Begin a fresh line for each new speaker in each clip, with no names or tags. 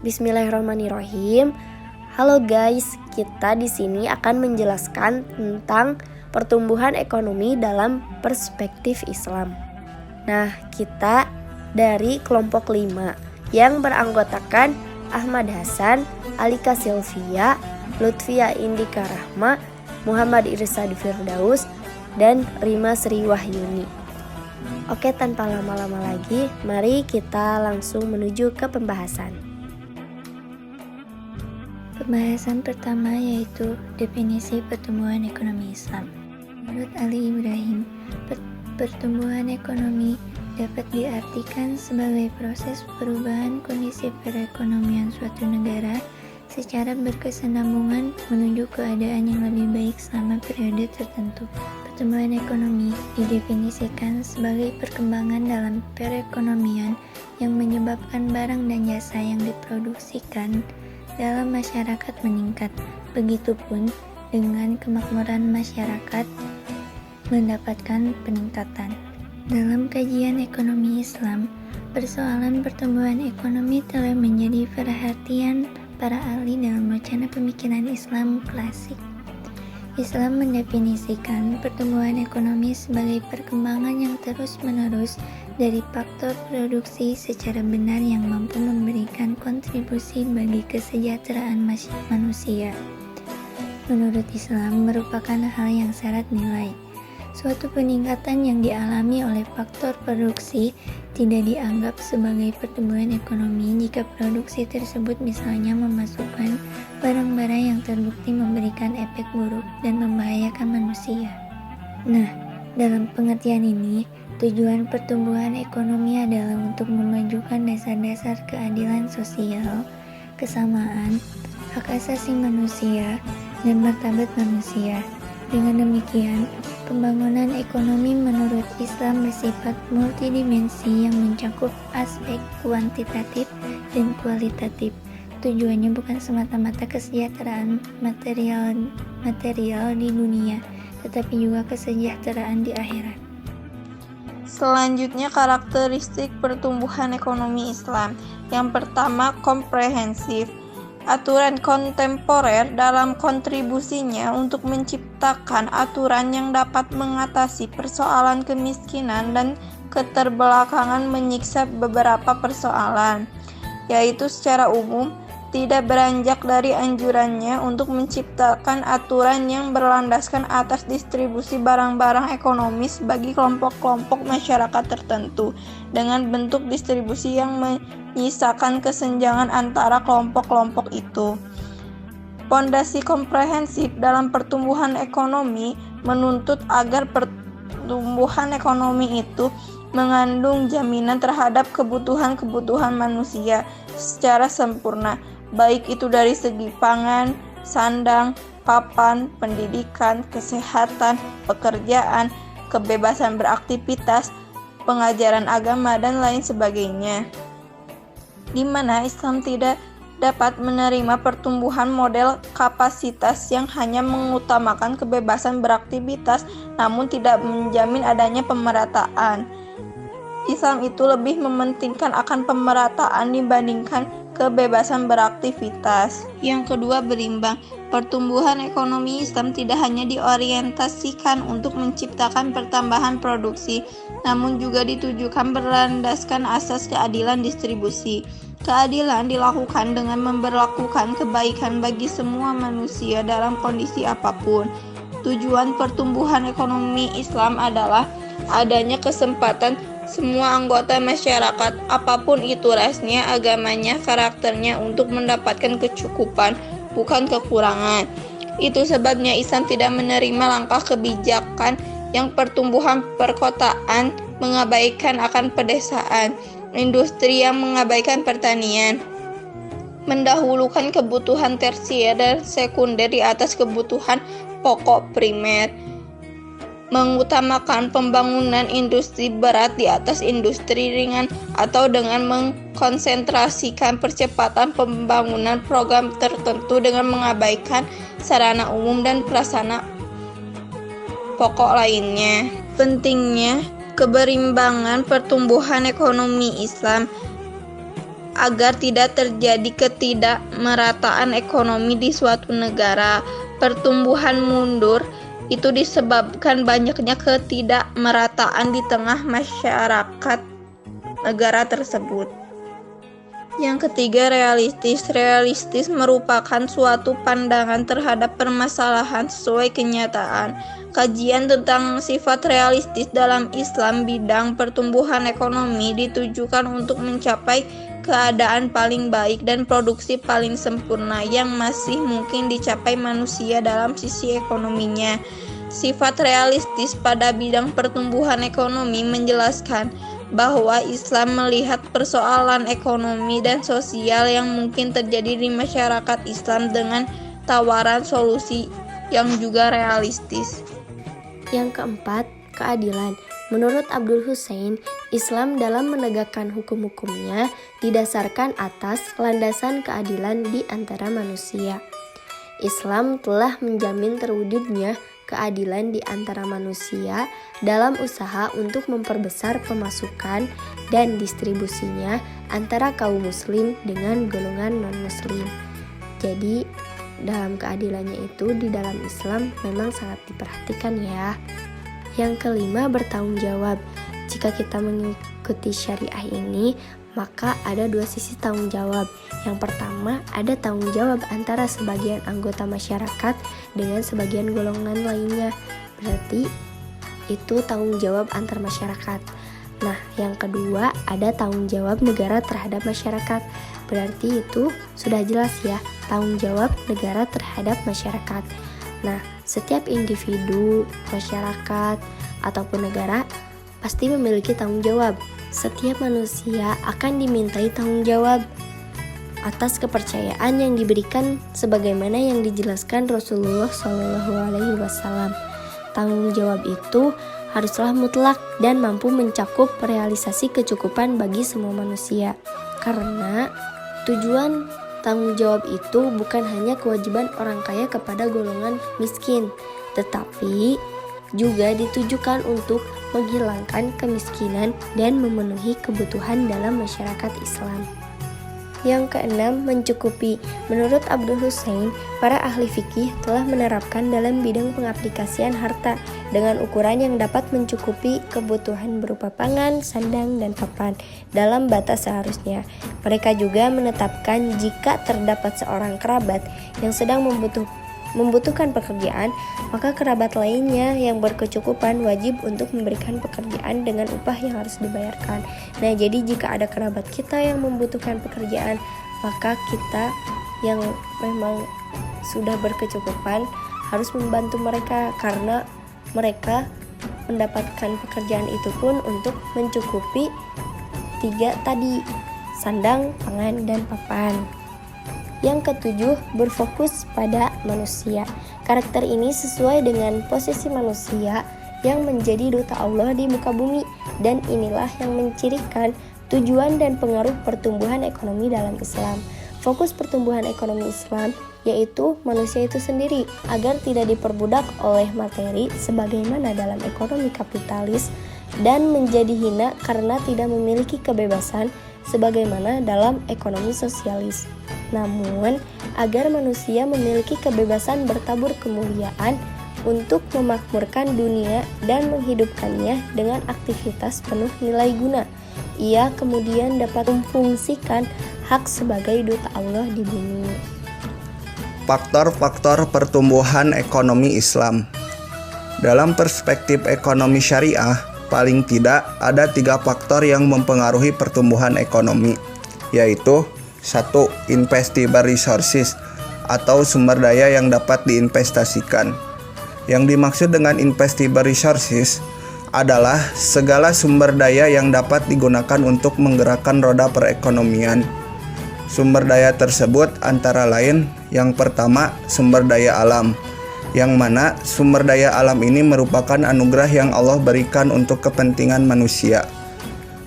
Bismillahirrahmanirrahim. Halo guys, kita di sini akan menjelaskan tentang pertumbuhan ekonomi dalam perspektif Islam. Nah, kita dari kelompok 5 yang beranggotakan Ahmad Hasan, Alika Sylvia, Lutfia Indika Rahma, Muhammad Irsadi Firdaus, dan Rima Sri Wahyuni. Oke, tanpa lama-lama lagi, mari kita langsung menuju ke pembahasan.
Pembahasan pertama yaitu definisi pertumbuhan ekonomi Islam. Menurut Ali Ibrahim, pertumbuhan ekonomi dapat diartikan sebagai proses perubahan kondisi perekonomian suatu negara secara berkesinambungan menuju keadaan yang lebih baik selama periode tertentu. Pertumbuhan ekonomi didefinisikan sebagai perkembangan dalam perekonomian yang menyebabkan barang dan jasa yang diproduksikan dalam masyarakat meningkat. Begitupun dengan kemakmuran masyarakat mendapatkan peningkatan. Dalam kajian ekonomi Islam, persoalan pertumbuhan ekonomi telah menjadi perhatian para ahli dalam wacana pemikiran Islam klasik. Islam mendefinisikan pertumbuhan ekonomi sebagai perkembangan yang terus-menerus dari faktor produksi secara benar yang mampu memberikan kontribusi bagi kesejahteraan manusia. Menurut Islam, merupakan hal yang syarat nilai. Suatu peningkatan yang dialami oleh faktor produksi tidak dianggap sebagai pertumbuhan ekonomi jika produksi tersebut misalnya memasukkan barang-barang yang terbukti memberikan efek buruk dan membahayakan manusia. Nah, dalam pengertian ini, tujuan pertumbuhan ekonomi adalah untuk memajukan dasar-dasar keadilan sosial, kesamaan, hak asasi manusia, dan martabat manusia. Dengan demikian, pembangunan ekonomi menurut Islam bersifat multidimensi yang mencakup aspek kuantitatif dan kualitatif. Tujuannya bukan semata-mata kesejahteraan material di dunia, tetapi juga kesejahteraan di akhirat.
Selanjutnya, karakteristik pertumbuhan ekonomi Islam. Yang pertama, komprehensif. Aturan kontemporer dalam kontribusinya untuk menciptakan aturan yang dapat mengatasi persoalan kemiskinan dan keterbelakangan menyiksa beberapa persoalan, yaitu secara umum tidak beranjak dari anjurannya untuk menciptakan aturan yang berlandaskan atas distribusi barang-barang ekonomis bagi kelompok-kelompok masyarakat tertentu dengan bentuk distribusi yang menyisakan kesenjangan antara kelompok-kelompok itu. Pondasi komprehensif dalam pertumbuhan ekonomi menuntut agar pertumbuhan ekonomi itu mengandung jaminan terhadap kebutuhan-kebutuhan manusia secara sempurna, baik itu dari segi pangan, sandang, papan, pendidikan, kesehatan, pekerjaan, kebebasan beraktivitas, pengajaran agama, dan lain sebagainya. Di mana Islam tidak dapat menerima pertumbuhan model kapasitas yang hanya mengutamakan kebebasan beraktivitas namun tidak menjamin adanya pemerataan. Islam itu lebih mementingkan akan pemerataan dibandingkan kebebasan beraktivitas. Yang kedua, berimbang. Pertumbuhan ekonomi Islam tidak hanya diorientasikan untuk menciptakan pertambahan produksi, namun juga ditujukan berlandaskan asas keadilan distribusi. Keadilan dilakukan dengan memberlakukan kebaikan bagi semua manusia dalam kondisi apapun. Tujuan pertumbuhan ekonomi Islam adalah adanya kesempatan semua anggota masyarakat, apapun itu rasnya, agamanya, karakternya, untuk mendapatkan kecukupan, bukan kekurangan. Itu sebabnya Islam tidak menerima langkah kebijakan yang pertumbuhan perkotaan mengabaikan akan pedesaan, industri yang mengabaikan pertanian, mendahulukan kebutuhan tersier dan sekunder di atas kebutuhan pokok primer, mengutamakan pembangunan industri berat di atas industri ringan, atau dengan mengkonsentrasikan percepatan pembangunan program tertentu dengan mengabaikan sarana umum dan prasarana pokok lainnya. Pentingnya keberimbangan pertumbuhan ekonomi Islam. agar tidak terjadi ketidakmerataan ekonomi di suatu negara. Pertumbuhan mundur itu disebabkan banyaknya ketidakmerataan di tengah masyarakat negara tersebut. Yang ketiga, realistis. Realistis merupakan suatu pandangan terhadap permasalahan sesuai kenyataan. Kajian tentang sifat realistis dalam Islam bidang pertumbuhan ekonomi ditujukan untuk mencapai keadaan paling baik dan produksi paling sempurna yang masih mungkin dicapai manusia dalam sisi ekonominya. Sifat realistis pada bidang pertumbuhan ekonomi menjelaskan bahwa Islam melihat persoalan ekonomi dan sosial yang mungkin terjadi di masyarakat Islam dengan tawaran solusi yang juga realistis.
Yang keempat, keadilan. Menurut Abdul Hussein, Islam dalam menegakkan hukum-hukumnya didasarkan atas landasan keadilan di antara manusia. Islam telah menjamin terwujudnya keadilan di antara manusia dalam usaha untuk memperbesar pemasukan dan distribusinya antara kaum muslim dengan golongan non-muslim. Jadi, dalam keadilannya itu di dalam Islam memang sangat diperhatikan ya. Yang kelima, bertanggung jawab. Jika kita mengikuti syariah ini, maka ada dua sisi tanggung jawab. Yang pertama, ada tanggung jawab antara sebagian anggota masyarakat dengan sebagian golongan lainnya. Berarti itu tanggung jawab antar masyarakat. Nah, yang kedua, ada tanggung jawab negara terhadap masyarakat. Berarti itu sudah jelas ya, tanggung jawab negara terhadap masyarakat. Nah, setiap individu, masyarakat, ataupun negara pasti memiliki tanggung jawab. Setiap manusia akan dimintai tanggung jawab atas kepercayaan yang diberikan sebagaimana yang dijelaskan Rasulullah SAW. Tanggung jawab itu haruslah mutlak dan mampu mencakup realisasi kecukupan bagi semua manusia. Karena tujuan tanggung jawab itu bukan hanya kewajiban orang kaya kepada golongan miskin, tetapi juga ditujukan untuk menghilangkan kemiskinan dan memenuhi kebutuhan dalam masyarakat Islam. Yang keenam, mencukupi. Menurut Abdul Hussein, para ahli fikih telah menerapkan dalam bidang pengaplikasian harta dengan ukuran yang dapat mencukupi kebutuhan berupa pangan, sandang, dan papan dalam batas seharusnya. Mereka juga menetapkan jika terdapat seorang kerabat yang sedang membutuhkan pekerjaan, maka kerabat lainnya yang berkecukupan wajib untuk memberikan pekerjaan dengan upah yang harus dibayarkan. Nah, jadi jika ada kerabat kita yang membutuhkan pekerjaan, maka kita yang memang sudah berkecukupan harus membantu mereka, karena mereka mendapatkan pekerjaan itu pun untuk mencukupi tiga tadi, sandang, pangan, dan papan. Yang ketujuh, berfokus pada manusia. Karakter ini sesuai dengan posisi manusia yang menjadi duta Allah di muka bumi, dan inilah yang mencirikan tujuan dan pengaruh pertumbuhan ekonomi dalam Islam. Fokus pertumbuhan ekonomi Islam yaitu manusia itu sendiri agar tidak diperbudak oleh materi sebagaimana dalam ekonomi kapitalis dan menjadi hina karena tidak memiliki kebebasan sebagaimana dalam ekonomi sosialis. Namun, agar manusia memiliki kebebasan bertabur kemuliaan untuk memakmurkan dunia dan menghidupkannya dengan aktivitas penuh nilai guna. Ia kemudian dapat memfungsikan hak sebagai duta Allah di bumi.
Faktor-faktor pertumbuhan ekonomi Islam. Dalam perspektif ekonomi syariah, paling tidak ada 3 faktor yang mempengaruhi pertumbuhan ekonomi, yaitu 1. Investable resources atau sumber daya yang dapat diinvestasikan. Yang dimaksud dengan investable resources adalah segala sumber daya yang dapat digunakan untuk menggerakkan roda perekonomian. Sumber daya tersebut antara lain, yang pertama, sumber daya alam, yang mana sumber daya alam ini merupakan anugerah yang Allah berikan untuk kepentingan manusia.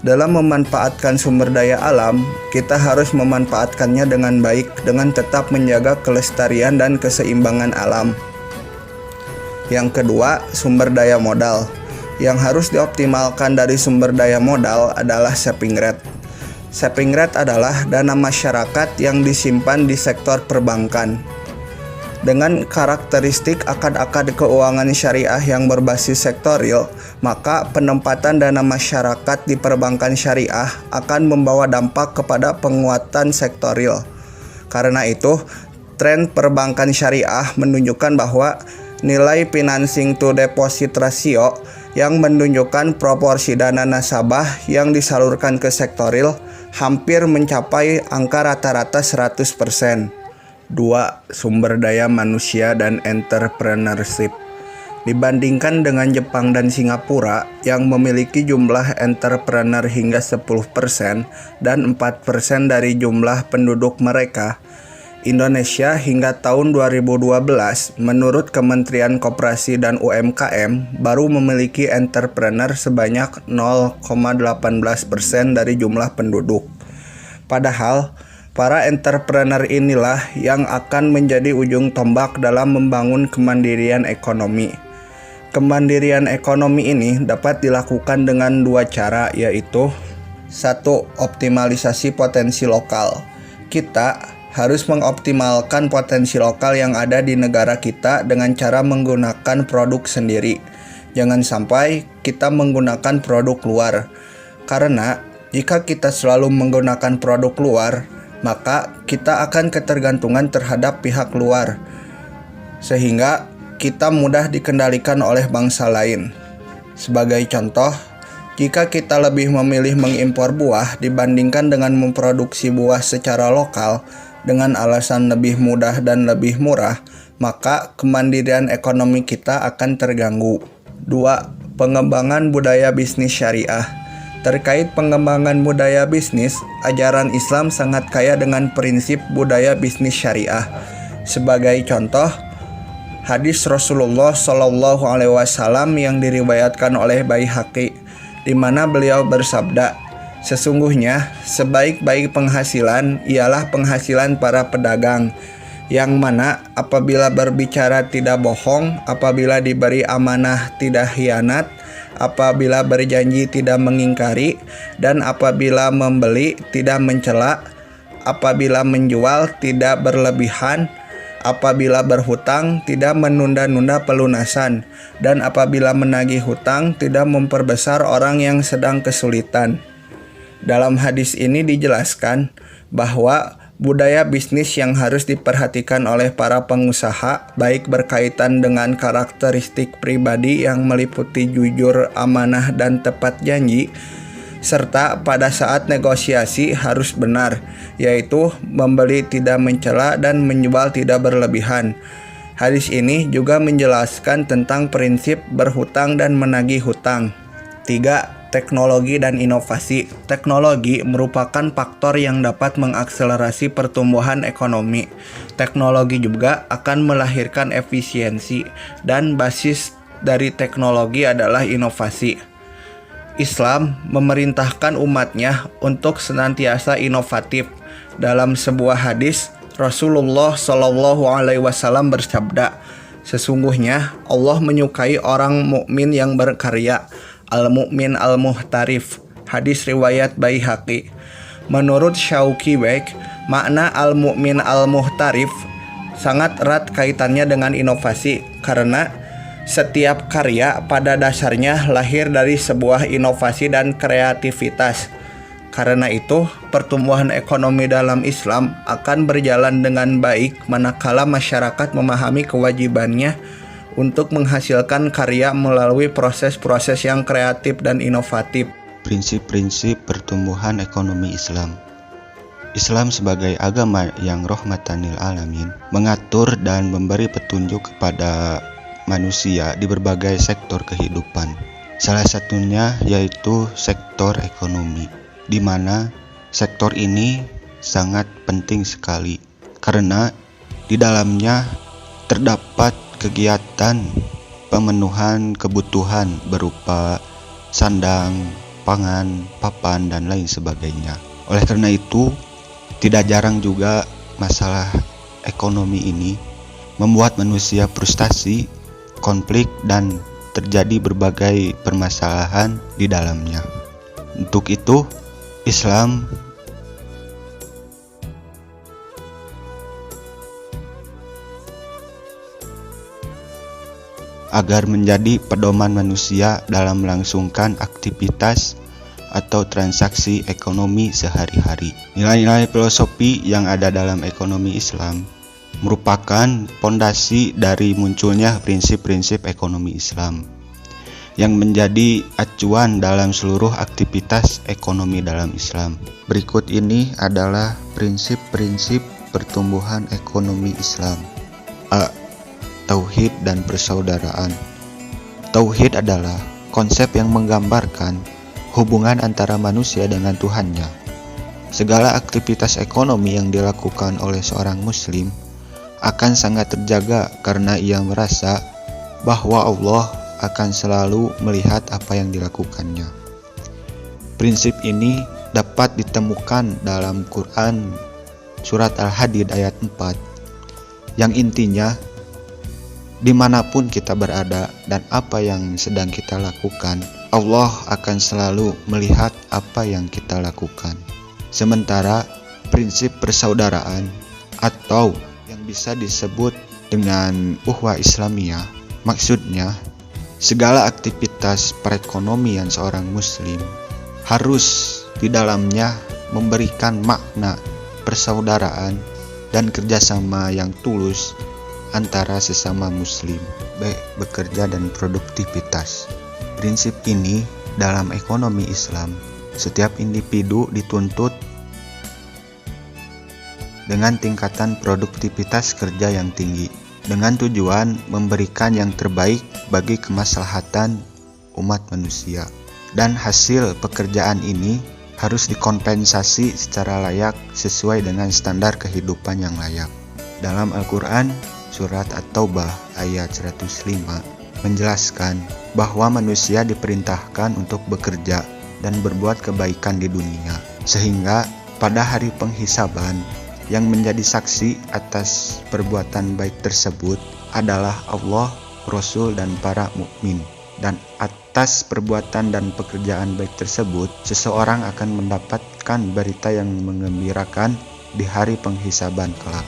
Dalam memanfaatkan sumber daya alam, kita harus memanfaatkannya dengan baik dengan tetap menjaga kelestarian dan keseimbangan alam. Yang kedua, sumber daya modal. Yang harus dioptimalkan dari sumber daya modal adalah saving rate. Saving rate adalah dana masyarakat yang disimpan di sektor perbankan. Dengan karakteristik akad-akad keuangan syariah yang berbasis sektorial, maka penempatan dana masyarakat di perbankan syariah akan membawa dampak kepada penguatan sektorial. Karena itu, tren perbankan syariah menunjukkan bahwa nilai financing to deposit ratio yang menunjukkan proporsi dana nasabah yang disalurkan ke sektorial hampir mencapai angka rata-rata 100%. 2. Sumber daya manusia dan entrepreneurship. Dibandingkan dengan Jepang dan Singapura yang memiliki jumlah entrepreneur hingga 10% dan 4% dari jumlah penduduk mereka, Indonesia hingga tahun 2012 menurut Kementerian Koperasi dan UMKM baru memiliki entrepreneur sebanyak 0,18% dari jumlah penduduk. Padahal para entrepreneur inilah yang akan menjadi ujung tombak dalam membangun kemandirian ekonomi. Kemandirian ekonomi ini dapat dilakukan dengan dua cara, yaitu 1. Optimalisasi potensi lokal. Kita harus mengoptimalkan potensi lokal yang ada di negara kita dengan cara menggunakan produk sendiri. Jangan sampai kita menggunakan produk luar. Karena jika kita selalu menggunakan produk luar, maka kita akan ketergantungan terhadap pihak luar, sehingga kita mudah dikendalikan oleh bangsa lain. Sebagai contoh, jika kita lebih memilih mengimpor buah dibandingkan dengan memproduksi buah secara lokal dengan alasan lebih mudah dan lebih murah, maka kemandirian ekonomi kita akan terganggu. 2. Pengembangan budaya bisnis syariah. Terkait pengembangan budaya bisnis, ajaran Islam sangat kaya dengan prinsip budaya bisnis syariah. Sebagai contoh, hadis Rasulullah SAW yang diriwayatkan oleh Baihaqi, di mana beliau bersabda, "Sesungguhnya sebaik-baik penghasilan ialah penghasilan para pedagang, yang mana apabila berbicara tidak bohong, apabila diberi amanah tidak khianat, apabila berjanji tidak mengingkari, dan apabila membeli tidak mencela, apabila menjual tidak berlebihan, apabila berhutang tidak menunda-nunda pelunasan, dan apabila menagih hutang tidak memperbesar orang yang sedang kesulitan." Dalam hadis ini dijelaskan bahwa budaya bisnis yang harus diperhatikan oleh para pengusaha baik berkaitan dengan karakteristik pribadi yang meliputi jujur, amanah, dan tepat janji, serta pada saat negosiasi harus benar, yaitu membeli tidak mencela dan menjual tidak berlebihan. Hadis ini juga menjelaskan tentang prinsip berhutang dan menagih hutang. 3. Teknologi dan inovasi. Teknologi merupakan faktor yang dapat mengakselerasi pertumbuhan ekonomi. Teknologi juga akan melahirkan efisiensi, dan basis dari teknologi adalah inovasi. Islam memerintahkan umatnya untuk senantiasa inovatif. Dalam sebuah hadis, Rasulullah SAW bersabda, "Sesungguhnya Allah menyukai orang mukmin yang berkarya, al-mu'min al-muhtarif." Hadis riwayat Baihaqi. Menurut Syauqi Bek, makna al-mu'min al-muhtarif sangat erat kaitannya dengan inovasi, karena setiap karya pada dasarnya lahir dari sebuah inovasi dan kreativitas. Karena itu, pertumbuhan ekonomi dalam Islam akan berjalan dengan baik manakala masyarakat memahami kewajibannya untuk menghasilkan karya melalui proses-proses yang kreatif dan inovatif.
Prinsip-prinsip pertumbuhan ekonomi Islam. Islam sebagai agama yang rahmatan lil alamin mengatur dan memberi petunjuk kepada manusia di berbagai sektor kehidupan. Salah satunya yaitu sektor ekonomi, di mana sektor ini sangat penting sekali karena di dalamnya terdapat kegiatan pemenuhan kebutuhan berupa sandang, pangan, papan, dan lain sebagainya. Oleh karena itu, tidak jarang juga masalah ekonomi ini membuat manusia frustasi, konflik, dan terjadi berbagai permasalahan di dalamnya. Untuk itu, Islam agar menjadi pedoman manusia dalam melangsungkan aktivitas atau transaksi ekonomi sehari-hari. Nilai-nilai filosofi yang ada dalam ekonomi Islam merupakan pondasi dari munculnya prinsip-prinsip ekonomi Islam yang menjadi acuan dalam seluruh aktivitas ekonomi dalam Islam. Berikut ini adalah prinsip-prinsip pertumbuhan ekonomi Islam. A. Tauhid dan persaudaraan. Tauhid adalah konsep yang menggambarkan hubungan antara manusia dengan Tuhannya. Segala aktivitas ekonomi yang dilakukan oleh seorang muslim akan sangat terjaga karena ia merasa bahwa Allah akan selalu melihat apa yang dilakukannya. Prinsip ini dapat ditemukan dalam Quran surat Al-Hadid ayat 4 yang intinya dimanapun kita berada dan apa yang sedang kita lakukan, Allah akan selalu melihat apa yang kita lakukan. Sementara prinsip persaudaraan atau yang bisa disebut dengan uhwah Islamiyah, maksudnya segala aktivitas perekonomian seorang muslim harus di dalamnya memberikan makna persaudaraan dan kerjasama yang tulus antara sesama muslim, baik bekerja dan produktivitas. Prinsip ini dalam ekonomi Islam, setiap individu dituntut dengan tingkatan produktivitas kerja yang tinggi, dengan tujuan memberikan yang terbaik bagi kemaslahatan umat manusia. Dan hasil pekerjaan ini harus dikompensasi secara layak sesuai dengan standar kehidupan yang layak. Dalam Al-Quran, surat At-Taubah ayat 105 menjelaskan bahwa manusia diperintahkan untuk bekerja dan berbuat kebaikan di dunia, sehingga pada hari penghisaban yang menjadi saksi atas perbuatan baik tersebut adalah Allah, Rasul, dan para mukmin. Dan atas perbuatan dan pekerjaan baik tersebut, seseorang akan mendapatkan berita yang menggembirakan di hari penghisaban kelak.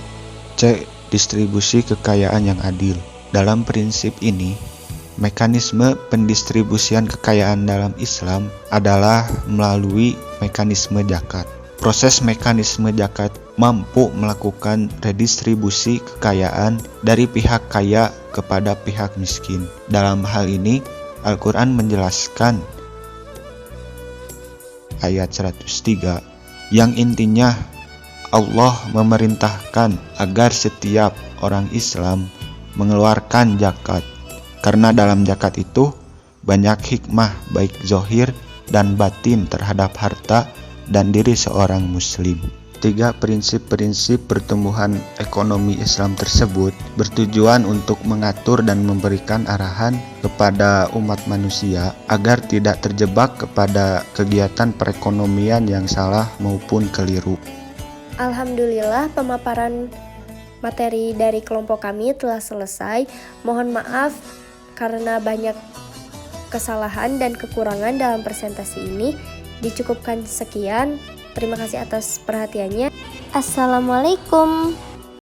C. Distribusi kekayaan yang adil. Dalam prinsip ini, mekanisme pendistribusian kekayaan dalam Islam adalah melalui mekanisme zakat. Proses mekanisme zakat mampu melakukan redistribusi kekayaan dari pihak kaya kepada pihak miskin. Dalam hal ini, Al-Quran menjelaskan ayat 103 yang intinya Allah memerintahkan agar setiap orang Islam mengeluarkan zakat, karena dalam zakat itu banyak hikmah baik zahir dan batin terhadap harta dan diri seorang muslim. 3 prinsip-prinsip pertumbuhan ekonomi Islam tersebut bertujuan untuk mengatur dan memberikan arahan kepada umat manusia agar tidak terjebak kepada kegiatan perekonomian yang salah maupun keliru.
Alhamdulillah, pemaparan materi dari kelompok kami telah selesai. Mohon maaf karena banyak kesalahan dan kekurangan dalam presentasi ini. Dicukupkan sekian. Terima kasih atas perhatiannya. Assalamualaikum.